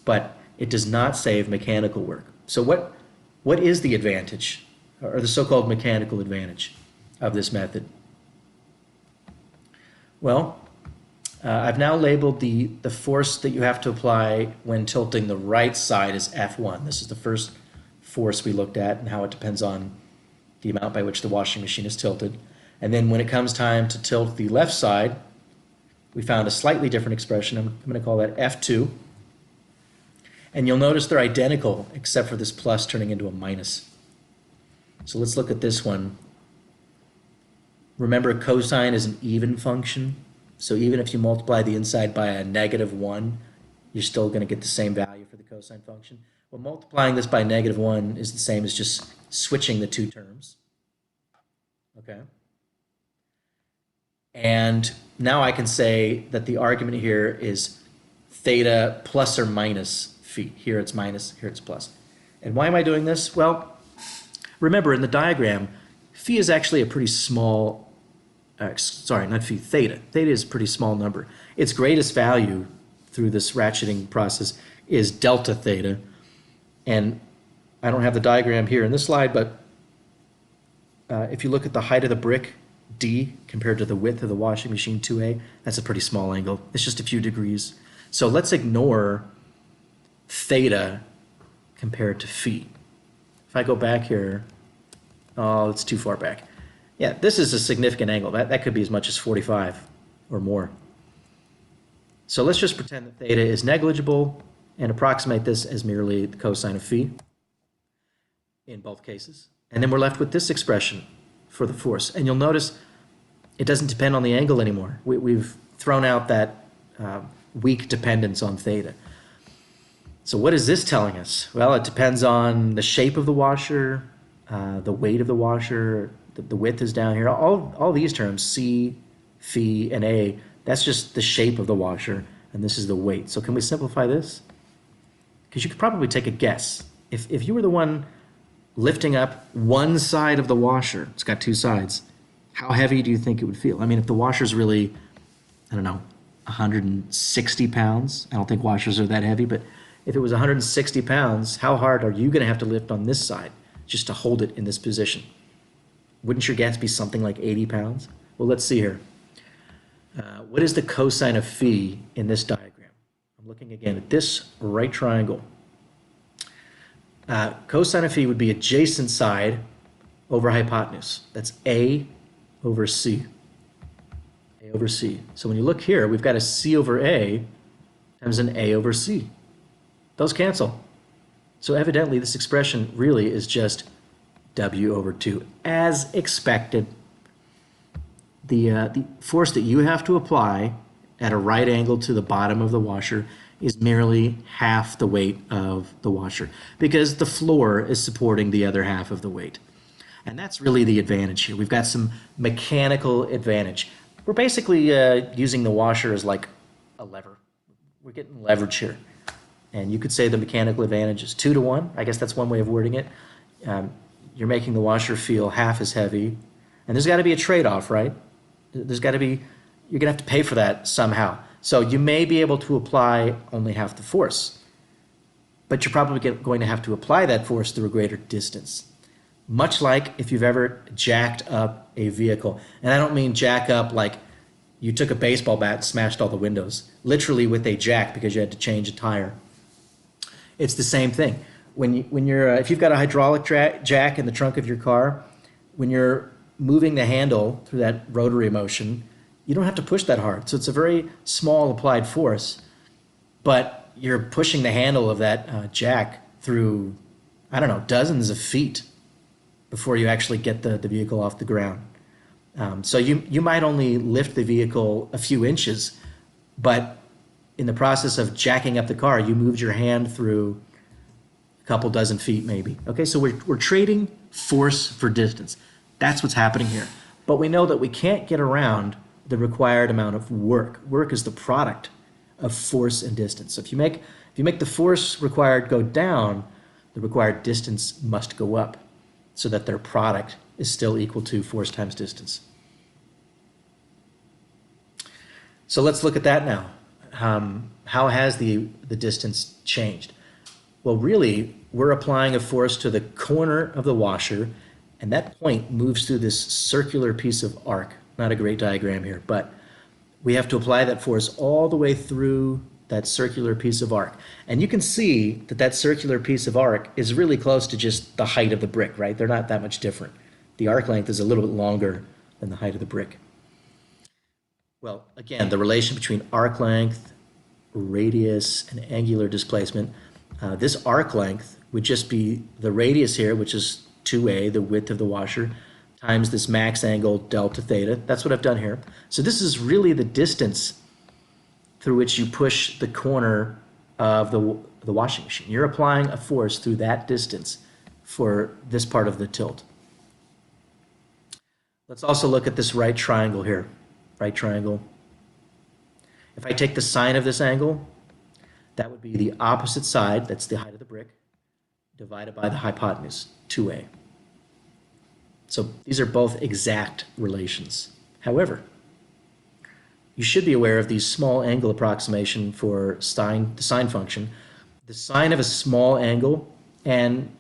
But it does not save mechanical work. So what is the advantage, or the so-called mechanical advantage of this method? Well, I've now labeled the force that you have to apply when tilting the right side as F1. This is the first force we looked at and how it depends on the amount by which the washing machine is tilted. And then when it comes time to tilt the left side, we found a slightly different expression. I'm going to call that F2. And you'll notice they're identical except for this plus turning into a minus. So let's look at this one. Remember, cosine is an even function. So even if you multiply the inside by a -1, you're still going to get the same value for the cosine function. Well, multiplying this by -1 is the same as just switching the two terms. Okay. And now I can say that the argument here is theta plus or minus phi. Here it's minus, here it's plus. And why am I doing this? Well, remember in the diagram, phi is actually a pretty small, sorry, not phi, theta. Theta is a pretty small number. Its greatest value through this ratcheting process is delta theta. And I don't have the diagram here in this slide, but if you look at the height of the brick, D, compared to the width of the washing machine, 2A, that's a pretty small angle. It's just a few degrees. So let's ignore theta compared to phi. If I go back here, oh, it's too far back. Yeah, this is a significant angle. That could be as much as 45 or more. So let's just pretend that theta is negligible and approximate this as merely the cosine of phi in both cases. And then we're left with this expression for the force. And you'll notice it doesn't depend on the angle anymore. We've thrown out that weak dependence on theta. So what is this telling us? Well, it depends on the shape of the washer, the weight of the washer, the width is down here. All these terms, C, phi, and A, that's just the shape of the washer, and this is the weight. So can we simplify this? Because you could probably take a guess. If you were the one lifting up one side of the washer, it's got two sides, how heavy do you think it would feel? I mean, if the washer's really, I don't know, 160 pounds, I don't think washers are that heavy, but if it was 160 pounds, how hard are you going to have to lift on this side just to hold it in this position? Wouldn't your guess be something like 80 pounds? Well, let's see here. What is the cosine of phi in this diagram? I'm looking again at this right triangle. Cosine of phi would be adjacent side over hypotenuse. That's A over C. A over C. So when you look here, we've got a C over A times an A over C. Those cancel. So evidently this expression really is just W over 2, as expected. The force that you have to apply at a right angle to the bottom of the washer is merely half the weight of the washer because the floor is supporting the other half of the weight. And that's really the advantage here. We've got some mechanical advantage. We're basically using the washer as like a lever. We're getting leverage here. And you could say the mechanical advantage is 2 to 1. I guess that's one way of wording it. You're making the washer feel half as heavy. And there's got to be a trade-off, right? There's got to be, you're going to have to pay for that somehow. So you may be able to apply only half the force, but you're probably going to have to apply that force through a greater distance. Much like if you've ever jacked up a vehicle. And I don't mean jack up like you took a baseball bat and smashed all the windows, literally with a jack because you had to change a tire. It's the same thing. If you've got a hydraulic jack in the trunk of your car, when you're moving the handle through that rotary motion, you don't have to push that hard. So it's a very small applied force, but you're pushing the handle of that jack through, I don't know, dozens of feet before you actually get the vehicle off the ground. So you might only lift the vehicle a few inches, but in the process of jacking up the car, you moved your hand through a couple dozen feet maybe. Okay, so we're trading force for distance. That's what's happening here. But we know that we can't get around the required amount of work. Work is the product of force and distance. So if you make the force required go down, the required distance must go up so that their product is still equal to force times distance. So let's look at that now. How has the distance changed? Well, really, we're applying a force to the corner of the washer, and that point moves through this circular piece of arc. Not a great diagram here, but we have to apply that force all the way through that circular piece of arc. And you can see that that circular piece of arc is really close to just the height of the brick, right? They're not that much different. The arc length is a little bit longer than the height of the brick. Well, again, the relation between arc length, radius, and angular displacement, this arc length would just be the radius here, which is 2a, the width of the washer, times this max angle delta theta. That's what I've done here. So this is really the distance through which you push the corner of the washing machine. You're applying a force through that distance for this part of the tilt. Let's also look at this right triangle here. Right triangle. If I take the sine of this angle, that would be the opposite side, that's the height of the brick, divided by the hypotenuse, 2a. So these are both exact relations. However, you should be aware of the small angle approximation for the sine function. The sine of a small angle, and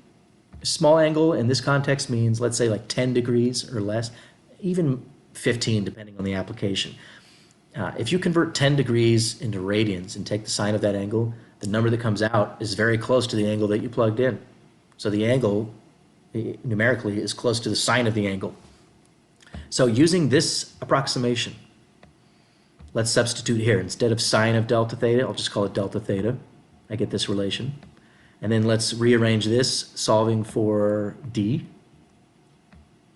Small angle in this context means, let's say, like 10 degrees or less, even 15 depending on the application. If you convert 10 degrees into radians and take the sine of that angle, the number that comes out is very close to the angle that you plugged in. So the angle, numerically, is close to the sine of the angle. So using this approximation, let's substitute here. Instead of sine of delta theta, I'll just call it delta theta. I get this relation. And then let's rearrange this, solving for d.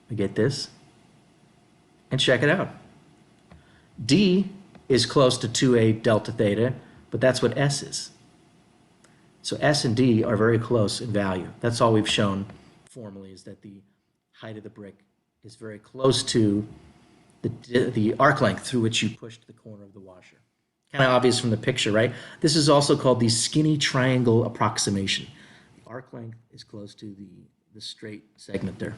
I get this. And check it out. D is close to 2a delta theta, but that's what S is. So S and D are very close in value. That's all we've shown formally, is that the height of the brick is very close to the arc length through which you pushed the corner of the washer. Kind of obvious from the picture, right? This is also called the skinny triangle approximation. The arc length is close to the straight segment there.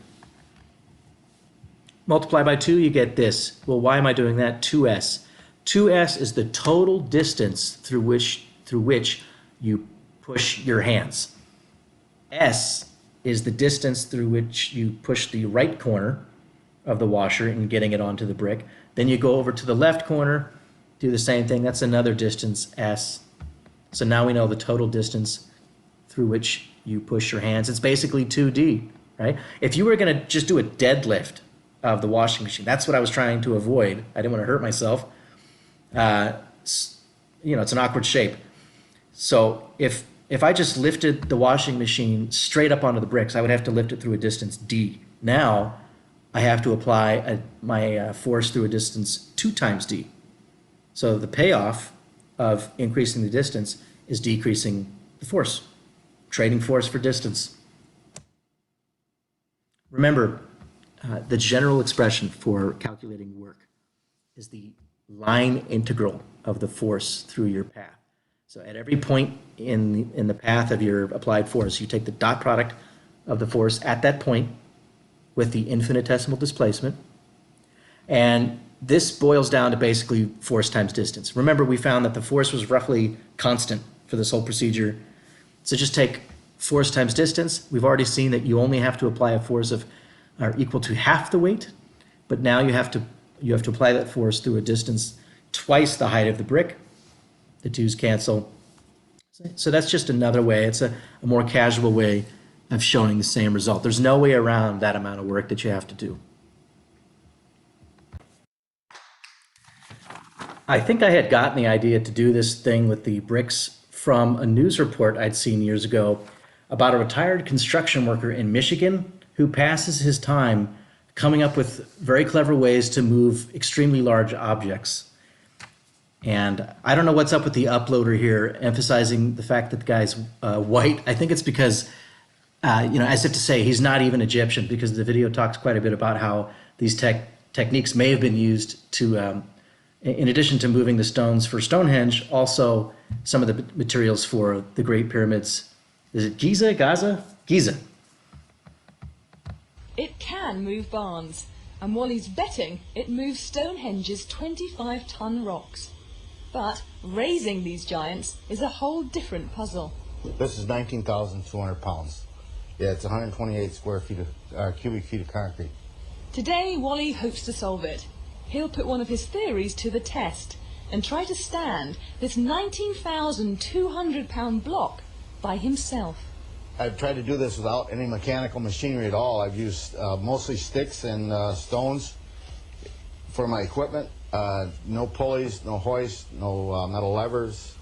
Multiply by 2, you get this. Well, why am I doing that? 2s. 2s is the total distance through which you push your hands. S is the distance through which you push the right corner of the washer and getting it onto the brick. Then you go over to the left corner, do the same thing. That's another distance, S. So now we know the total distance through which you push your hands. It's basically 2D, right? If you were going to just do a deadlift of the washing machine, that's what I was trying to avoid. I didn't want to hurt myself. It's an awkward shape. So if I just lifted the washing machine straight up onto the bricks, I would have to lift it through a distance d. Now I have to apply my force through a distance 2 times d. So the payoff of increasing the distance is decreasing the force, trading force for distance. Remember, the general expression for calculating work is the line integral of the force through your path. So at every point in the path of your applied force, you take the dot product of the force at that point with the infinitesimal displacement, and this boils down to basically force times distance. Remember, we found that the force was roughly constant for this whole procedure. So just take force times distance. We've already seen that you only have to apply a force of equal to half the weight, but now you have to apply that force through a distance twice the height of the brick. The 2's cancel. So that's just another way. It's a more casual way of showing the same result. There's no way around that amount of work that you have to do. I think I had gotten the idea to do this thing with the bricks from a news report I'd seen years ago about a retired construction worker in Michigan who passes his time coming up with very clever ways to move extremely large objects. And I don't know what's up with the uploader here, emphasizing the fact that the guy's white. I think it's because, as if to say he's not even Egyptian, because the video talks quite a bit about how these techniques may have been used to, in addition to moving the stones for Stonehenge, also some of the materials for the Great Pyramids. Is it Giza? Giza. It can move barns, and while he's betting, it moves Stonehenge's 25-ton rocks. But raising these giants is a whole different puzzle. This is 19,200 pounds. Yeah, it's 128 cubic feet of concrete. Today, Wally hopes to solve it. He'll put one of his theories to the test and try to stand this 19,200-pound block by himself. I've tried to do this without any mechanical machinery at all. I've used mostly sticks and stones for my equipment. No pulleys, no hoist, no metal levers.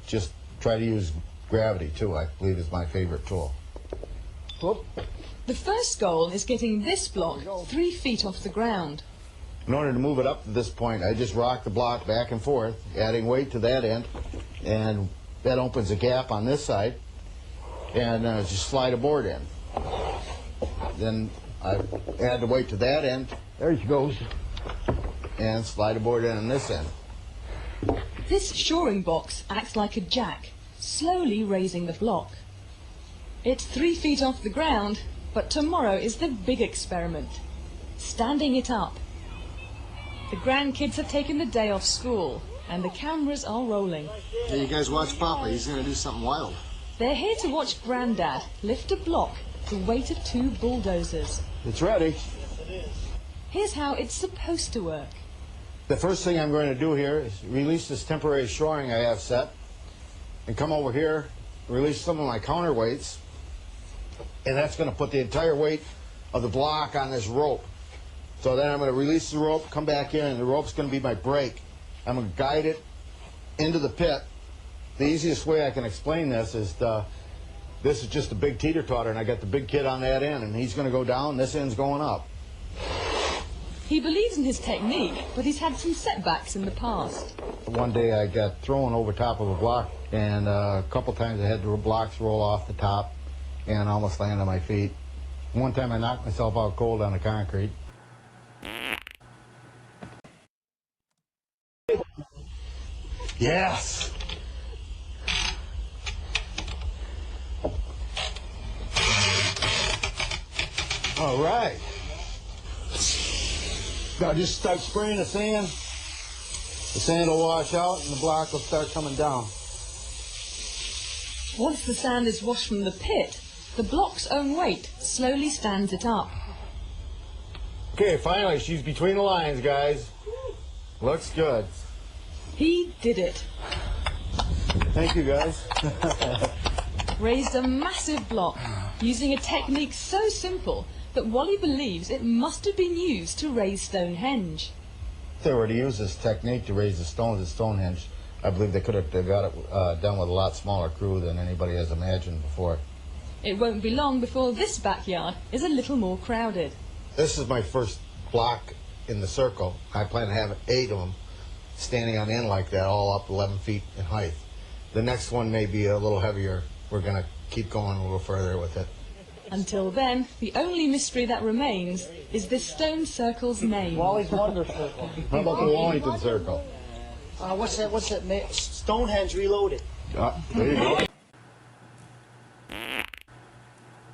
Just try to use gravity too, I believe is my favorite tool. Whoop. The first goal is getting this block 3 feet off the ground. In order to move it up to this point, I just rock the block back and forth, adding weight to that end, and that opens a gap on this side, and just slide a board in. Then I add the weight to that end, there she goes, and slide a board in on this end. This shoring box acts like a jack, slowly raising the block. It's 3 feet off the ground, but tomorrow is the big experiment, standing it up. The grandkids have taken the day off school, and the cameras are rolling. Hey, you guys watch Papa, he's going to do something wild. They're here to watch Grandad lift a block the weight of 2 bulldozers. It's ready. Here's how it's supposed to work. The first thing I'm going to do here is release this temporary shoring I have set and come over here, release some of my counterweights, and that's going to put the entire weight of the block on this rope. So then I'm going to release the rope, come back in, and the rope's going to be my brake. I'm going to guide it into the pit. The easiest way I can explain this is this is just a big teeter-totter, and I got the big kid on that end, and he's going to go down, this end's going up. He believes in his technique, but he's had some setbacks in the past. One day I got thrown over top of a block, and a couple times I had the blocks roll off the top and almost land on my feet. One time I knocked myself out cold on the concrete. Yes! All right. Now just start spraying the sand. The sand will wash out and the block will start coming down. Once the sand is washed from the pit, the block's own weight slowly stands it up. Okay, finally, she's between the lines, guys. Looks good. He did it. Thank you, guys. Raised a massive block using a technique so simple that Wally believes it must have been used to raise Stonehenge. If they were to use this technique to raise the stones at Stonehenge, I believe they could have got it done with a lot smaller crew than anybody has imagined before. It won't be long before this backyard is a little more crowded. This is my first block in the circle. I plan to have 8 of them standing on end like that, all up 11 feet in height. The next one may be a little heavier. We're going to keep going a little further with it. Until then, the only mystery that remains is this stone circle's name. Wally's Wonder Circle. How about the Wallington Circle? What's that? Stonehenge Reloaded. There you go.